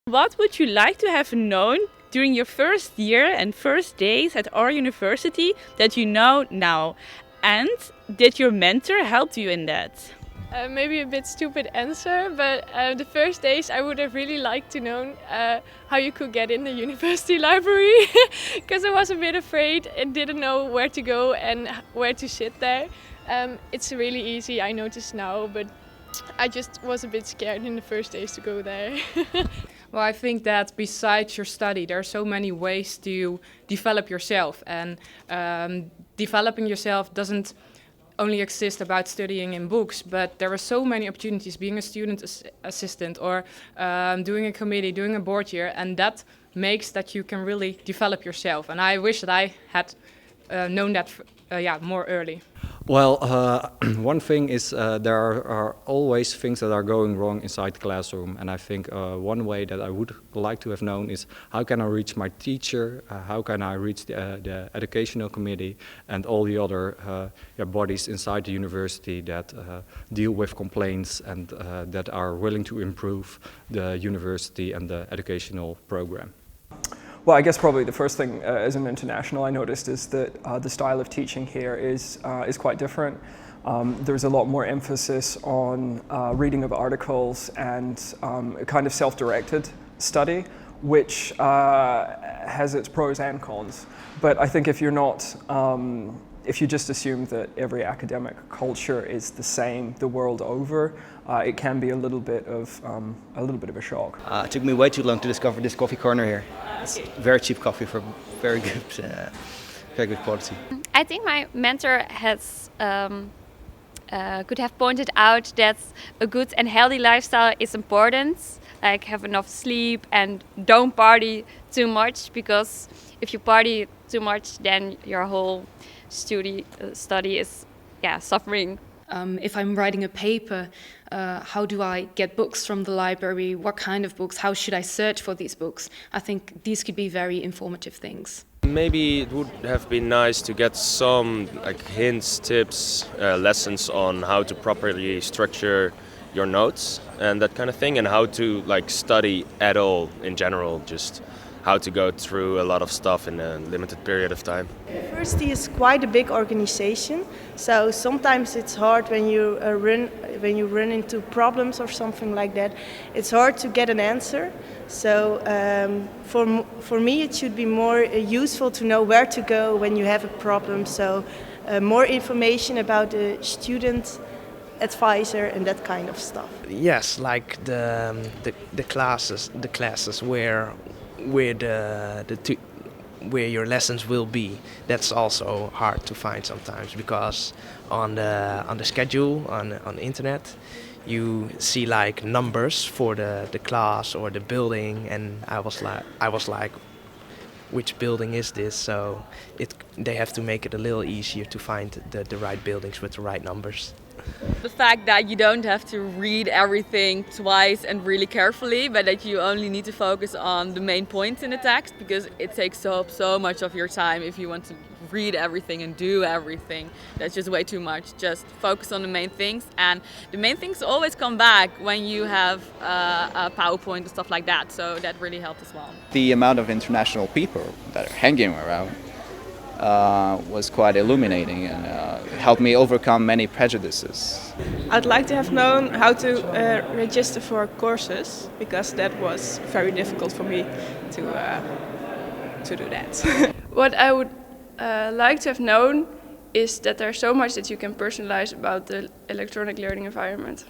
What would you like to have known during your first year and first days at our university that you know now? And did your mentor help you in that? Maybe a bit stupid answer, but the first days I would have really liked to know how you could get in the university library, because I was a bit afraid and didn't know where to go and where to sit there. It's really easy, I notice now, but I just was a bit scared in the first days to go there. Well, I think that besides your study, there are so many ways to develop yourself, and developing yourself doesn't only exist about studying in books, but there are so many opportunities being a student assistant or doing a committee, doing a board year, and that makes that you can really develop yourself. And I wish that I had known that more early. Well, one thing is there are always things that are going wrong inside the classroom, and I think one way that I would like to have known is how can I reach my teacher, how can I reach the educational committee and all the other bodies inside the university that deal with complaints and that are willing to improve the university and the educational program. Well, I guess probably the first thing as an international I noticed is that the style of teaching here is quite different. There's a lot more emphasis on reading of articles and a kind of self-directed study, which has its pros and cons. But I think if you're not, if you just assume that every academic culture is the same the world over, it can be a little bit of a shock. It took me way too long to discover this coffee corner here. It's very cheap coffee for very good quality. I think my mentor has could have pointed out that a good and healthy lifestyle is important. Like have enough sleep and don't party too much, because if you party too much, then your whole study is suffering. If I'm writing a paper, how do I get books from the library? What kind of books? How should I search for these books? I think these could be very informative things. Maybe it would have been nice to get some hints, tips, lessons on how to properly structure your notes and that kind of thing, and how to study at all in general, just how to go through a lot of stuff in a limited period of time. University is quite a big organization, so sometimes it's hard when you run into problems or something like that. It's hard to get an answer. So for me, it should be more useful to know where to go when you have a problem. So more information about the student advisor and that kind of stuff. Yes, like the classes where your lessons will be. That's also hard to find sometimes, because on the schedule on the internet you see numbers for the class or the building, and I was like which building is this? So they have to make it a little easier to find the right buildings with the right numbers. The fact that you don't have to read everything twice and really carefully, but that you only need to focus on the main points in the text, because it takes up so much of your time if you want to read everything and do everything. That's just way too much. Just focus on the main things, and the main things always come back when you have a PowerPoint and stuff like that, so that really helped as well. The amount of international people that are hanging around was quite illuminating and helped me overcome many prejudices. I'd like to have known how to register for courses, because that was very difficult for me to do that. What I would like to have known is that there's so much that you can personalize about the electronic learning environment.